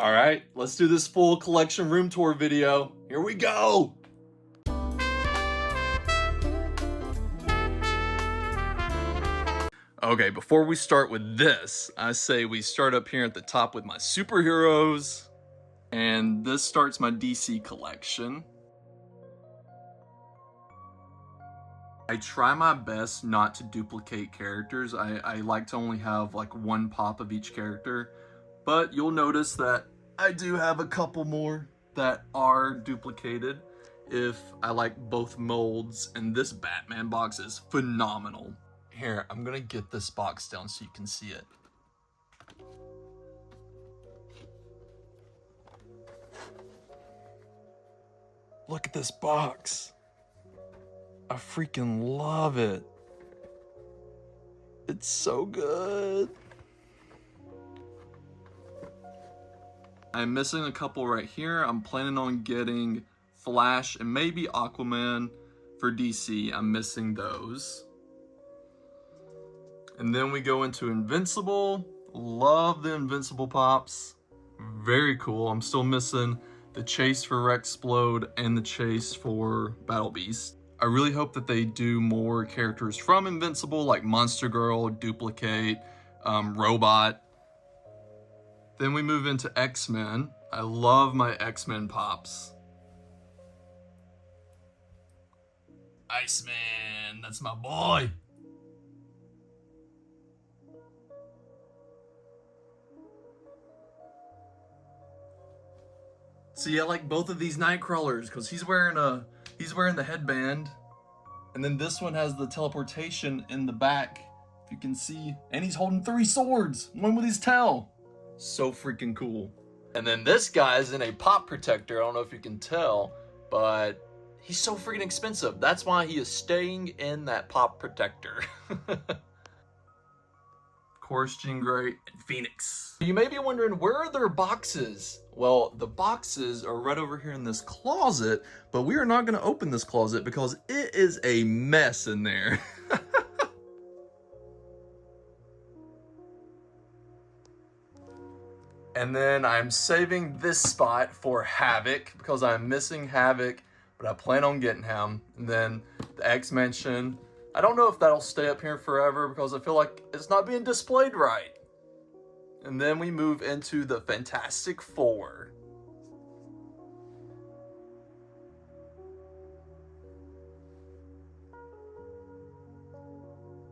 All right, let's do this full collection room tour video. Here we go. Okay, before we start with this, I say we start up here at the top with my superheroes. And this starts my DC collection. I try my best not to duplicate characters. I like to only have like one pop of each character. But you'll notice that I do have a couple more that are duplicated if I like both molds. And this Batman box is phenomenal. Here, I'm gonna get this box down so you can see it. Look at this box. I freaking love it. It's so good. I'm missing a couple right here. I'm planning on getting Flash and maybe Aquaman for DC. I'm missing those. And then we go into Invincible. Love the Invincible Pops. Very cool. I'm still missing the chase for Rexplode and the chase for Battle Beast. I really hope that they do more characters from Invincible, like Monster Girl, Duplicate, Robot. Then we move into X-Men. I love my X-Men Pops. Iceman, that's my boy. See, I like both of these Nightcrawlers because he's wearing the headband, and then this one has the teleportation in the back, if you can see, and he's holding 3 swords, one with his tail. So freaking cool. And then this guy's in a pop protector. I don't know if you can tell, but he's so freaking expensive. That's why he is staying in that pop protector. Of course, Jean Grey and Phoenix. You may be wondering, where are their boxes? Well, the boxes are right over here in this closet, but we are not going to open this closet because it is a mess in there. And then I'm saving this spot for Havoc because I'm missing Havoc, but I plan on getting him. And then the X-Mansion. I don't know if that'll stay up here forever because I feel like it's not being displayed right. And then we move into the Fantastic Four.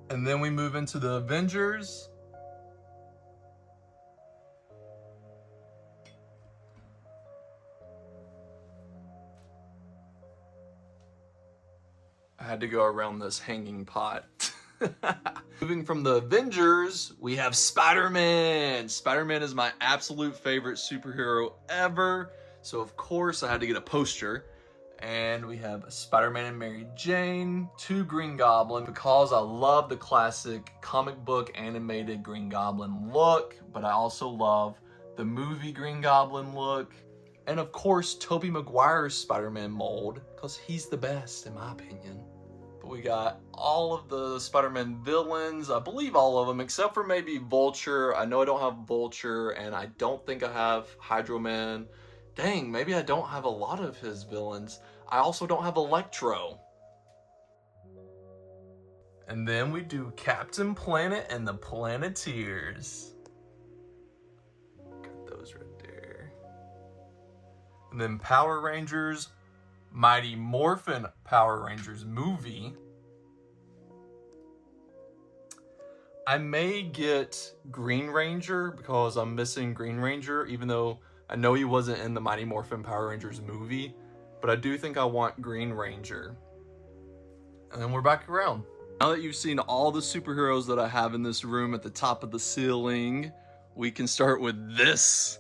And then we move into the Avengers. I had to go around this hanging pot. Moving from the Avengers, we have Spider-Man. Spider-Man is my absolute favorite superhero ever. So of course I had to get a poster. And we have Spider-Man and Mary Jane, 2 Green Goblin, because I love the classic comic book animated Green Goblin look, but I also love the movie Green Goblin look. And of course, Tobey Maguire's Spider-Man mold, because he's the best in my opinion. But we got all of the Spider-Man villains, I believe all of them, except for maybe Vulture. I know I don't have Vulture, and I don't think I have Hydro Man. Dang, maybe I don't have a lot of his villains. I also don't have Electro. And then we do Captain Planet and the Planeteers. Got those right there. And then Power Rangers, Mighty Morphin Power Rangers movie. I may get Green Ranger because I'm missing Green Ranger, even though I know he wasn't in the Mighty Morphin Power Rangers movie, but I do think I want Green Ranger. And then we're back around. Now that you've seen all the superheroes that I have in this room at the top of the ceiling, we can start with this.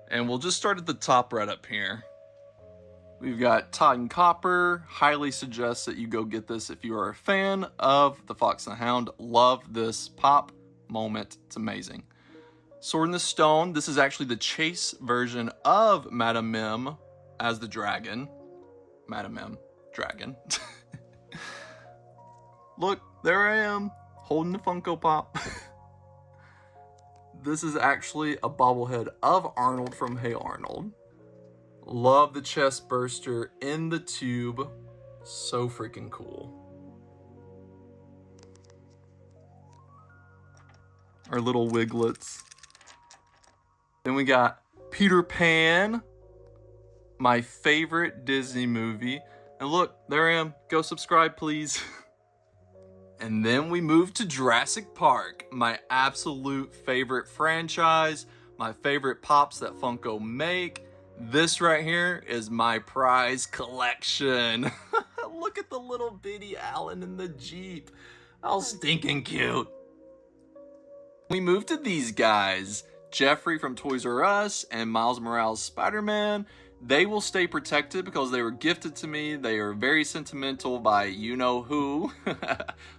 And we'll just start at the top right up here. We've got Todd and Copper. Highly suggest that you go get this if you are a fan of the Fox and the Hound. Love this pop moment. It's amazing. Sword in the Stone. This is actually the chase version of Madame Mim as the dragon. Madame Mim, dragon. Look, there I am, holding the Funko Pop. This is actually a bobblehead of Arnold from Hey Arnold. Love the chest burster in the tube. So freaking cool. Our little Wiglets. Then we got Peter Pan, my favorite Disney movie. And look, there I am. Go subscribe, please. And then we move to Jurassic Park, my absolute favorite franchise, my favorite pops that Funko make. This right here is my prize collection. Look at the little bitty Alan in the Jeep. How stinking cute. We move to these guys, Jeffrey from Toys R Us and Miles Morales Spider-Man. They will stay protected because they were gifted to me. They are very sentimental by you-know-who.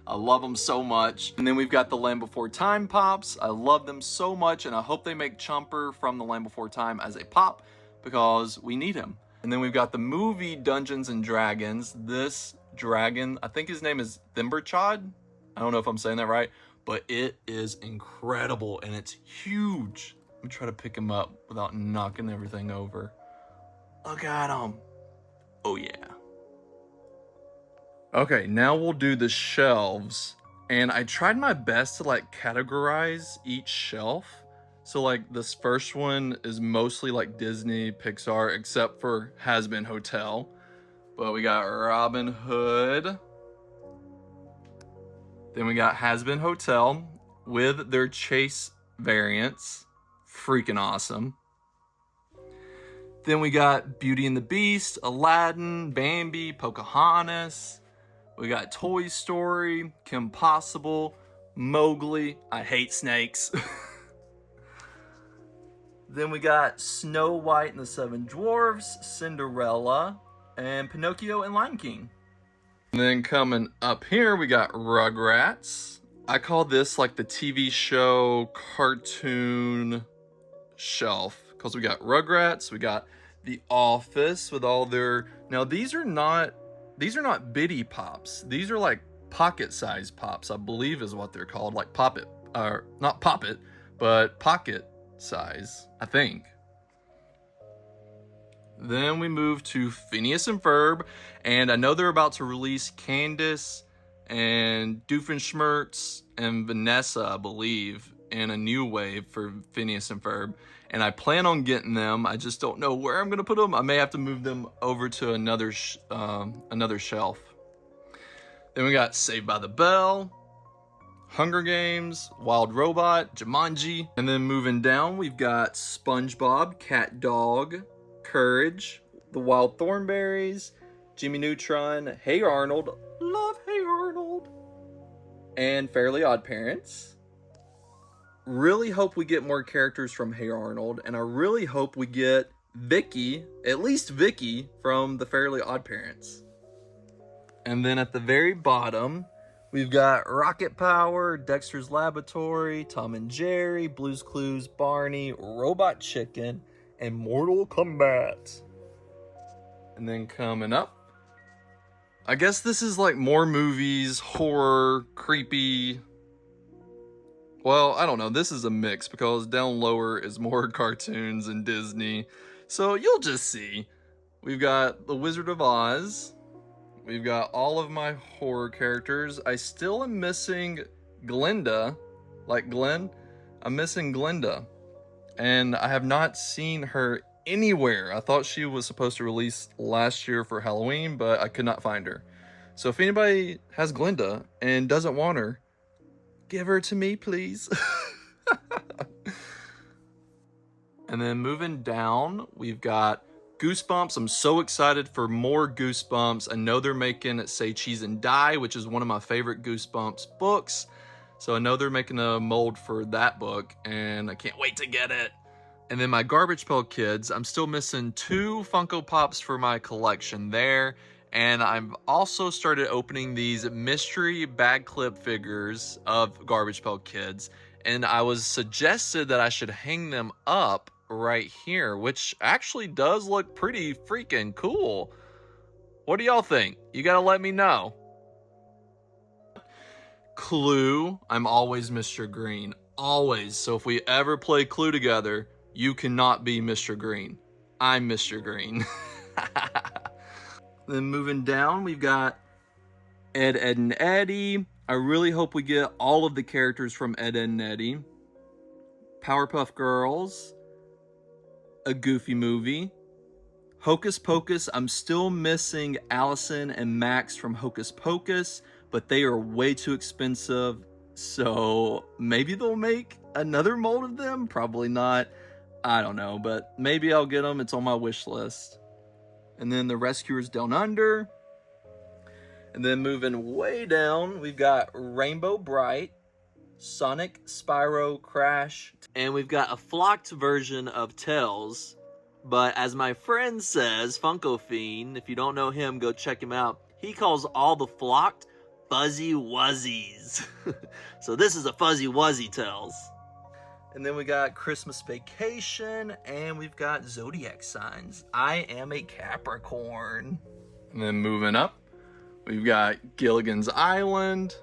I love them so much. And then we've got the Land Before Time Pops. I love them so much, and I hope they make Chomper from the Land Before Time as a pop because we need him. And then we've got the movie Dungeons and Dragons. This dragon, I think his name is Thimberchod. I don't know if I'm saying that right, but it is incredible, and it's huge. Let me try to pick him up without knocking everything over. Look at him. Oh yeah. Okay, now we'll do the shelves. And I tried my best to like categorize each shelf. So like this first one is mostly like Disney, Pixar, except for Has Been Hotel. But we got Robin Hood. Then we got Has Been Hotel with their Chase variants. Freaking awesome. Then we got Beauty and the Beast, Aladdin, Bambi, Pocahontas. We got Toy Story, Kim Possible, Mowgli. I hate snakes. Then we got Snow White and the Seven Dwarfs, Cinderella, and Pinocchio and Lion King. And then coming up here, we got Rugrats. I call this like the TV show cartoon shelf because we got Rugrats, we got The Office with all their, now these are not bitty pops. These are like pocket size pops, I believe is what they're called, like poppet, or not poppet, but pocket size, I think. Then we move to Phineas and Ferb, and I know they're about to release Candace and Doofenshmirtz and Vanessa, I believe, in a new wave for Phineas and Ferb. And I plan on getting them. I just don't know where I'm gonna put them. I may have to move them over to another shelf. Then we got Saved by the Bell, Hunger Games, Wild Robot, Jumanji. And then moving down, we've got SpongeBob, Cat Dog, Courage, The Wild Thornberries, Jimmy Neutron, Hey Arnold, love Hey Arnold, and Fairly Odd Parents. Really hope we get more characters from Hey Arnold, and I really hope we get Vicky, at least Vicky, from the Fairly Odd Parents. And then at the very bottom, we've got Rocket Power, Dexter's Laboratory, Tom and Jerry, Blue's Clues, Barney, Robot Chicken, and Mortal Kombat. And then coming up, I guess this is like more movies, horror, creepy. Well, I don't know. This is a mix because down lower is more cartoons and Disney. So you'll just see. We've got The Wizard of Oz. We've got all of my horror characters. I still am missing Glinda. Like Glenn. I'm missing Glinda. And I have not seen her anywhere. I thought she was supposed to release last year for Halloween, but I could not find her. So if anybody has Glinda and doesn't want her, give her to me, please. And then moving down, we've got Goosebumps. I'm so excited for more Goosebumps. I know they're making Say Cheese and Die, which is one of my favorite Goosebumps books. So I know they're making a mold for that book, and I can't wait to get it. And then my Garbage Pail Kids, I'm still missing 2 Funko Pops for my collection there. And I've also started opening these mystery bag clip figures of Garbage Pail Kids. And I was suggested that I should hang them up right here, which actually does look pretty freaking cool. What do y'all think? You gotta let me know. Clue, I'm always Mr. Green. always. So if we ever play Clue together, you cannot be Mr. Green. I'm Mr. Green. Then moving down, we've got Ed, Edd and Eddy. I really hope we get all of the characters from Ed, Edd and Eddy. Powerpuff Girls. A Goofy Movie. Hocus Pocus. I'm still missing Allison and Max from Hocus Pocus, but they are way too expensive. So maybe they'll make another mold of them. Probably not. I don't know, but maybe I'll get them. It's on my wish list. And then The Rescuers Down Under. And then moving way down, we've got Rainbow Bright, Sonic, Spyro, Crash, and we've got a flocked version of Tails. But as my friend says, Funko Fiend, if you don't know him, go check him out. He calls all the flocked Fuzzy Wuzzies. So this is a Fuzzy Wuzzy Tails. And then we got Christmas Vacation, and we've got zodiac signs. I am a Capricorn. And then moving up, we've got Gilligan's Island,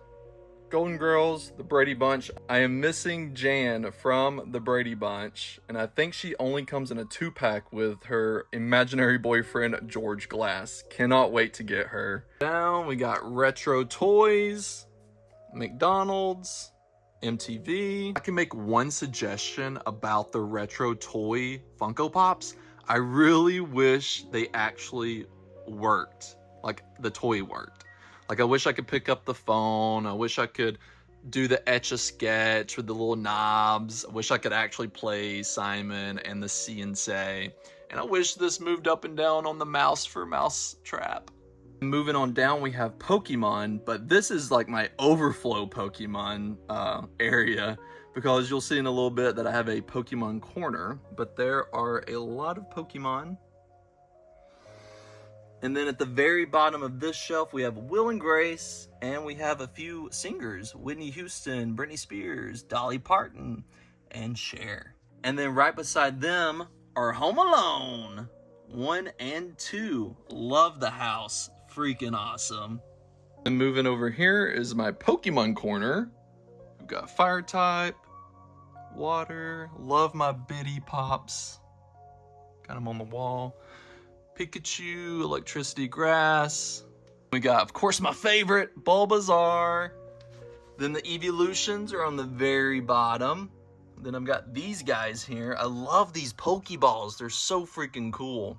Golden Girls, The Brady Bunch. I am missing Jan from The Brady Bunch, and I think she only comes in a 2-pack with her imaginary boyfriend, George Glass. Cannot wait to get her. Down, we got retro toys, McDonald's, MTV. I can make one suggestion about the retro toy Funko Pops. I really wish they actually worked. Like the toy worked. Like I wish I could pick up the phone. I wish I could do the Etch-a-Sketch with the little knobs. I wish I could actually play Simon and the See and Say. And I wish this moved up and down on the mouse for mouse trap. Moving on down, we have Pokemon, but this is like my overflow Pokemon area, because you'll see in a little bit that I have a Pokemon corner, but there are a lot of Pokemon. And then at the very bottom of this shelf, we have Will and Grace, and we have a few singers, Whitney Houston, Britney Spears, Dolly Parton, and Cher. And then right beside them are Home Alone 1 and 2. Love the house. Freaking awesome. And moving over here is my Pokemon corner. We've got Fire type, Water. Love my Bitty Pops. Got them on the wall. Pikachu, Electricity, Grass. We got, of course, my favorite, Bulbasaur. Then the Evolutions are on the very bottom. Then I've got these guys here. I love these Pokeballs. They're so freaking cool.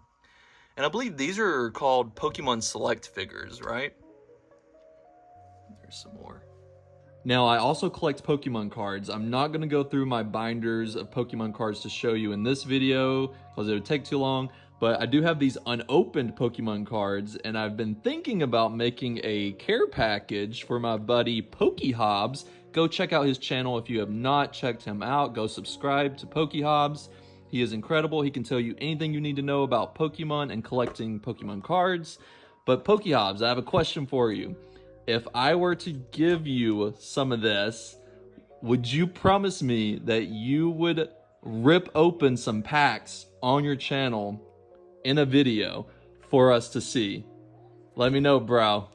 And I believe these are called Pokemon Select figures, right? There's some more. Now, I also collect Pokemon cards. I'm not going to go through my binders of Pokemon cards to show you in this video, because it would take too long. But I do have these unopened Pokemon cards, and I've been thinking about making a care package for my buddy Pokehobbs. Go check out his channel if you have not checked him out. Go subscribe to Pokehobbs. He is incredible. He can tell you anything you need to know about Pokemon and collecting Pokemon cards. But Pokehobbs, I have a question for you. If I were to give you some of this, would you promise me that you would rip open some packs on your channel in a video for us to see? Let me know, bro.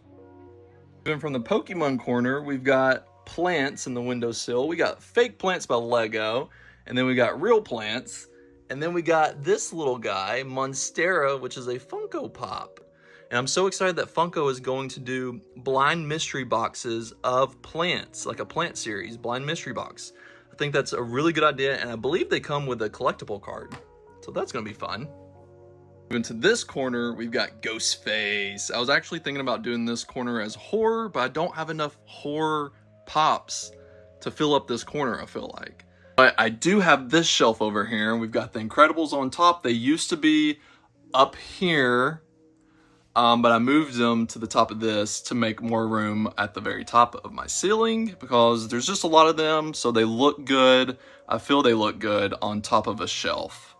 Moving from the Pokemon corner, we've got plants in the windowsill. We got fake plants by Lego, and then we got real plants. And then we got this little guy, Monstera, which is a Funko Pop. And I'm so excited that Funko is going to do blind mystery boxes of plants, like a plant series, blind mystery box. I think that's a really good idea, and I believe they come with a collectible card. So that's going to be fun. Moving to this corner, we've got Ghostface. I was actually thinking about doing this corner as horror, but I don't have enough horror pops to fill up this corner, I feel like. But I do have this shelf over here, and we've got the Incredibles on top. They used to be up here, but I moved them to the top of this to make more room at the very top of my ceiling, because there's just a lot of them, so they look good. I feel they look good on top of a shelf.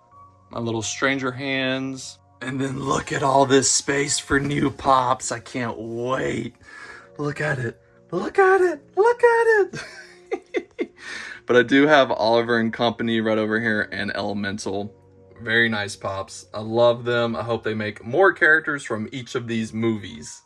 My little Stranger Hands. And then look at all this space for new pops. I can't wait. Look at it. Look at it. Look at it. But I do have Oliver and Company right over here and Elemental. Very nice pops. I love them. I hope they make more characters from each of these movies.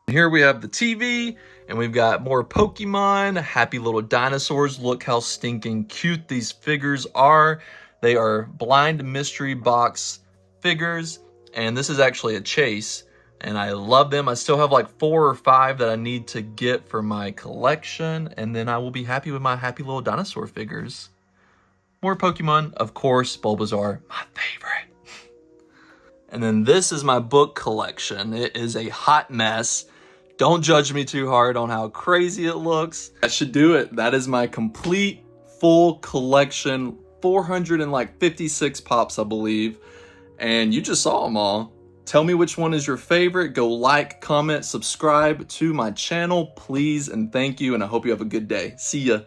Here we have the TV, and we've got more Pokemon, happy little dinosaurs. Look how stinking cute these figures are. They are blind mystery box figures, and this is actually a chase, and I love them. I still have like 4 or 5 that I need to get for my collection, and then I will be happy with my happy little dinosaur figures. More Pokemon, of course, Bulbasaur, my favorite. And then this is my book collection. It is a hot mess. Don't judge me too hard on how crazy it looks. That should do it. That is my complete full collection. 456 pops, I believe. And you just saw them all. Tell me which one is your favorite. Go like, comment, subscribe to my channel, please, and thank you. And I hope you have a good day. See ya.